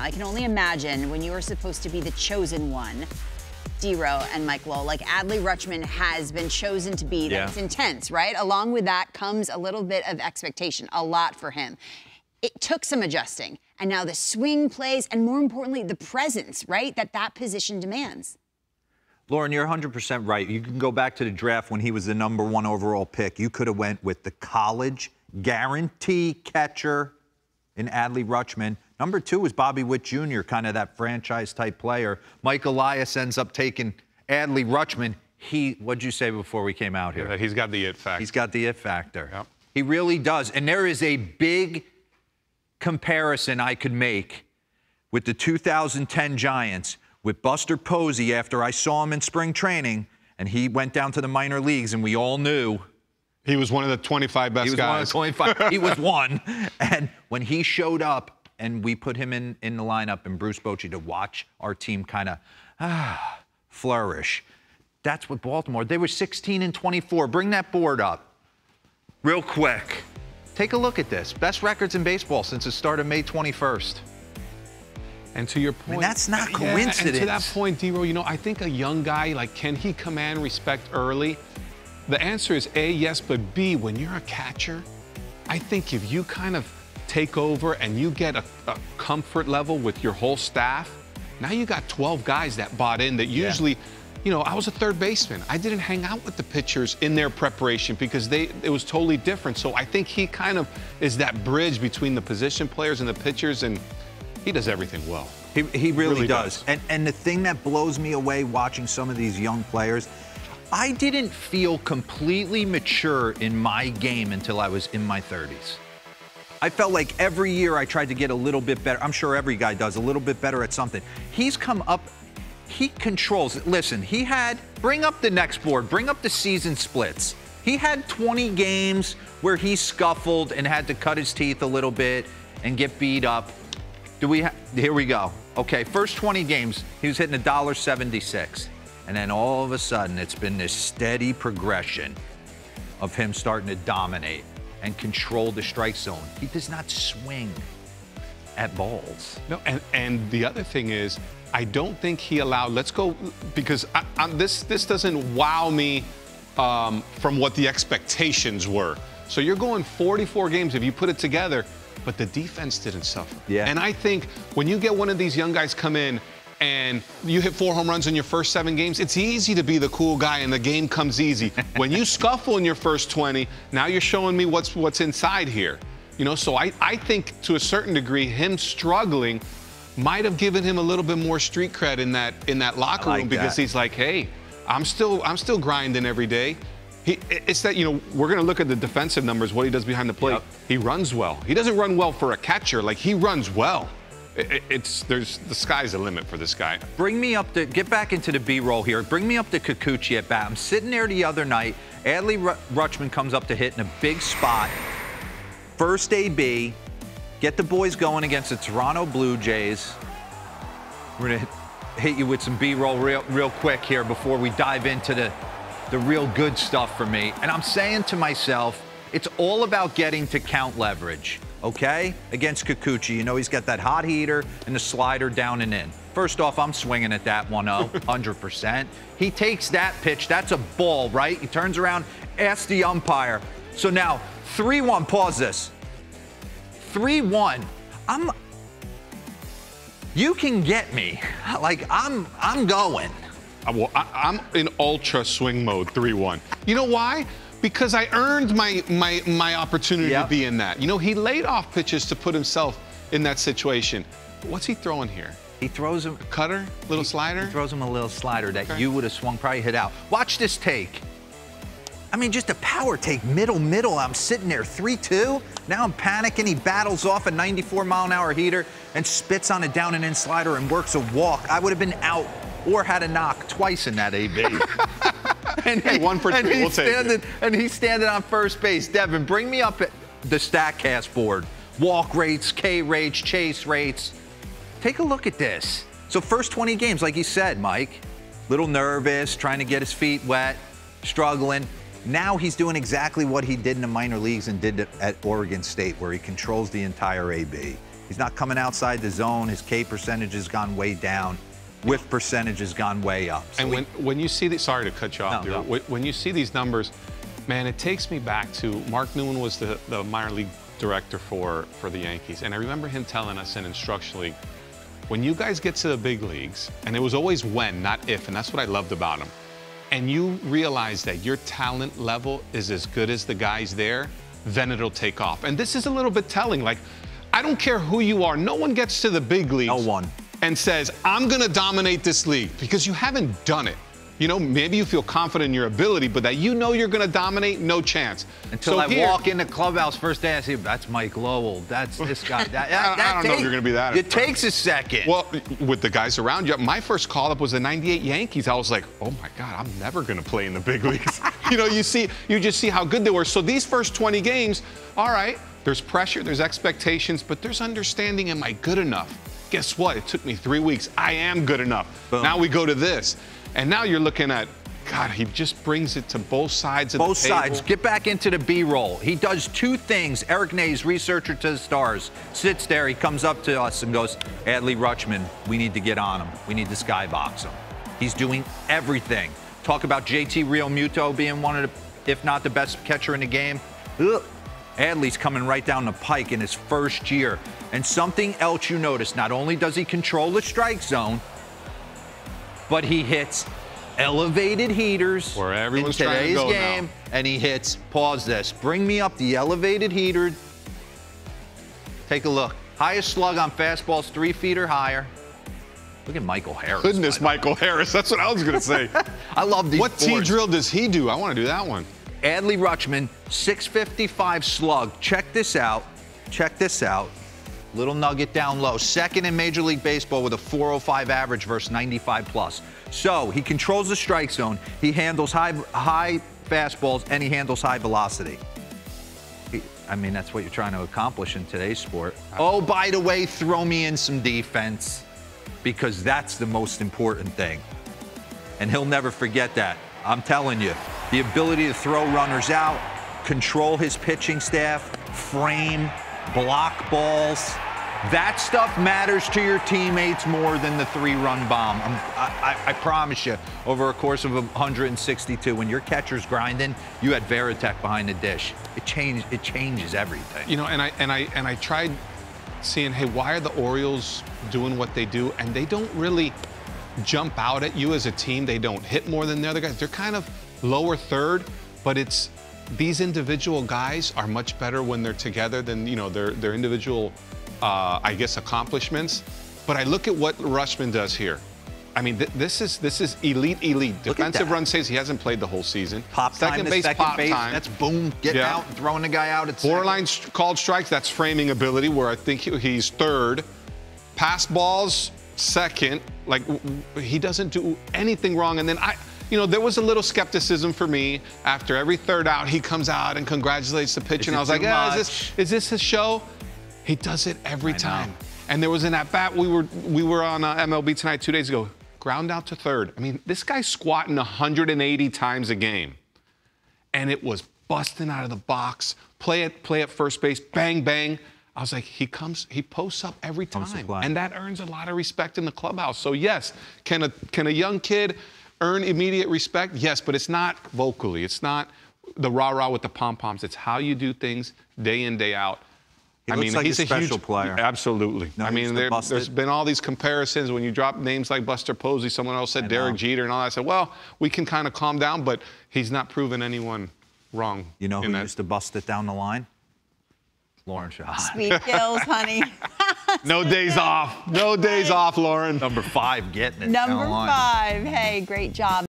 I can only imagine when you were supposed to be the chosen one, DeRo and Mike Lowell, like Adley Rutschman has been chosen to be. That's intense, right? Along with that comes a little bit of expectation, a lot for him. It took some adjusting, and now the swing plays, and more importantly, the presence, right, that position demands. Lauren, you're 100% right. You can go back to the draft when he was the #1 overall pick. You could have went with the college guarantee catcher in Adley Rutschman. #2 was Bobby Witt Jr., kind of that franchise-type player. Mike Elias ends up taking Adley Rutschman. What'd you say before we came out here? Yeah, he's got the it factor. He's got the it factor. Yep. He really does. And there is a big comparison I could make with the 2010 Giants with Buster Posey after I saw him in spring training, and he went down to the minor leagues, and we all knew he was one of the 25 best guys. He was one of the 25. He was one. And when he showed up and we put him in the lineup and Bruce Bochy to watch our team kind of flourish, that's what Baltimore, they were 16-24. Bring that board up real quick. Take a look at this. Best records in baseball since the start of May 21st. And to your point, I mean, that's not coincidence. And to that point, DeRo, you know, I think a young guy, like, can he command respect early? The answer is A, yes, but B, when you're a catcher, I think if you kind of take over and you get a comfort level with your whole staff, now you got 12 guys that bought in that usually, you know, I was a third baseman. I didn't hang out with the pitchers in their preparation because it was totally different. So I think he kind of is that bridge between the position players and the pitchers, and he does everything well. He really does. And the thing that blows me away watching some of these young players, I didn't feel completely mature in my game until I was in my 30s. I felt like every year I tried to get a little bit better. I'm sure every guy does a little bit better at something. He's come up, he controls it. Listen, bring up the next board, bring up the season splits. He had 20 games where he scuffled and had to cut his teeth a little bit and get beat up. Here we go. Okay, first 20 games, he was hitting $1.76. And then all of a sudden, it's been this steady progression of him starting to dominate and control the strike zone. He does not swing at balls. No, and the other thing is, I don't think he allowed, let's go, because this doesn't wow me from what the expectations were. So you're going 44 games if you put it together, but the defense didn't suffer. Yeah. And I think when you get one of these young guys come in and you hit 4 home runs in your first 7 games, it's easy to be the cool guy and the game comes easy. When you scuffle in your first 20, now you're showing me what's inside here. You know, so I think to a certain degree, him struggling might have given him a little bit more street cred in that locker room, because he's like, hey, I'm still grinding every day. It's that, you know, we're going to look at the defensive numbers, what he does behind the plate. Yep. He runs well. He doesn't run well for a catcher. Like, he runs well. The sky's the limit for this guy. Get back into the B-roll here. Bring me up to Kikuchi at bat. I'm sitting there the other night. Adley Rutschman comes up to hit in a big spot. First AB. Get the boys going against the Toronto Blue Jays. We're going to hit you with some B-roll real quick here before we dive into the real good stuff for me. And I'm saying to myself, it's all about getting to count leverage, okay? Against Kikuchi, you know he's got that hot heater and the slider down and in. First off, I'm swinging at that 1-0, 100%. He takes that pitch, that's a ball, right? He turns around, asks the umpire. So now, 3-1, pause this. 3-1, you can get me. Like, I'm going. Well, I'm in ultra swing mode, 3-1. You know why? Because I earned my opportunity to be in that. You know, he laid off pitches to put himself in that situation. What's he throwing here? He throws him a cutter, little slider. He throws him a little slider that you would have swung, probably hit out. Watch this take. I mean, just a power take, middle. I'm sitting there, 3-2. Now I'm panicking. He battles off a 94-mile-an-hour heater and spits on a down and in slider and works a walk. I would have been out or had a knock twice in that AB. And hey, 1 for 2, we'll take it. And he's standing on first base. Devin, bring me up at the StatCast board. Walk rates, K rates, chase rates. Take a look at this. So first 20 games, like you said, Mike, little nervous, trying to get his feet wet, struggling. Now he's doing exactly what he did in the minor leagues and did at Oregon State, where he controls the entire AB. He's not coming outside the zone. His K percentage has gone way down. Whiff percentage has gone way up. So and when you see these, sorry to cut you off, no. When you see these numbers, man, it takes me back to Mark Newman was the minor league director for the Yankees. And I remember him telling us in Instruction League, when you guys get to the big leagues, and it was always when, not if, and that's what I loved about him, and you realize that your talent level is as good as the guys there, then it'll take off. And this is a little bit telling. Like, I don't care who you are. No one gets to the big leagues. No one. And says, I'm going to dominate this league, because you haven't done it. You know, maybe you feel confident in your ability, but that you know you're going to dominate, no chance. Until I walk in the clubhouse first day, I say, that's Mike Lowell. That's this guy. I don't know if you're going to be that. It takes a second. Well, with the guys around you, my first call-up was the '98 Yankees. I was like, oh, my God, I'm never going to play in the big leagues. You know, you just see how good they were. So these first 20 games, all right, there's pressure, there's expectations, but there's understanding, am I good enough? Guess what? It took me 3 weeks. I am good enough. Boom. Now we go to this. And now you're looking at, God, he just brings it to both sides of the table. Both sides. Get back into the B-roll. He does two things. Eric Nays, researcher to the stars, sits there. He comes up to us and goes, Adley Rutschman, we need to get on him. We need to skybox him. He's doing everything. Talk about JT Realmuto being one of the, if not the best catcher in the game. Ugh. Adley's coming right down the pike in his first year. And something else you notice, not only does he control the strike zone, but he hits elevated heaters where everyone's in today's trying to go game, now. And he hits, pause this, bring me up the elevated heater. Take a look. Highest slug on fastballs 3 feet or higher. Look at Michael Harris. Goodness, Michael Harris. That's what I was going to say. I love these What T drill does he do? I want to do that one. Adley Rutschman, 655 slug. Check this out. Check this out. Little nugget down low. Second in Major League Baseball with a 405 average versus 95 plus. So he controls the strike zone. He handles high fastballs, and he handles high velocity. I mean, that's what you're trying to accomplish in today's sport. Oh, by the way, throw me in some defense, because that's the most important thing. And he'll never forget that. I'm telling you, the ability to throw runners out, control his pitching staff, frame, block balls. That stuff matters to your teammates more than the 3-run bomb. I promise you, over a course of 162, when your catcher's grinding, you had Veritek behind the dish. It changes everything. You know, and I tried seeing, hey, why are the Orioles doing what they do? And they don't really jump out at you as a team. They don't hit more than the other guys. They're kind of lower third, but it's these individual guys are much better when they're together than, you know, their individual, I guess, accomplishments. But I look at what Rutschman does here. I mean, this is elite. Defensive run saves. He hasn't played the whole season. Pop time, second base, that's boom, getting out and throwing the guy out at borderline called strikes. That's framing ability, where I think he's third. Pass balls, second. Like, he doesn't do anything wrong. And then you know, there was a little skepticism for me after every third out. He comes out and congratulates the pitcher, and I was like, yeah, is this his show? He does it every time. And there was an at-bat, we were on MLB Tonight 2 days ago, ground out to third. I mean, this guy's squatting 180 times a game. And it was busting out of the box, play at first base, bang, bang. I was like, he posts up every time. And that earns a lot of respect in the clubhouse. So yes, can a young kid earn immediate respect? Yes, but it's not vocally. It's not the rah-rah with the pom-poms. It's how you do things day in, day out. I mean, he's a special player. Absolutely. No, I mean, there's been all these comparisons. When you drop names like Buster Posey, someone else said Derek Jeter and all that. I said, well, we can kind of calm down, but he's not proven anyone wrong. You know who used to bust it down the line? Lauren Shaw. Sweet Gills, honey. No days off. No days off, Lauren. Number 5 getting it. Number 5. Hey, great job.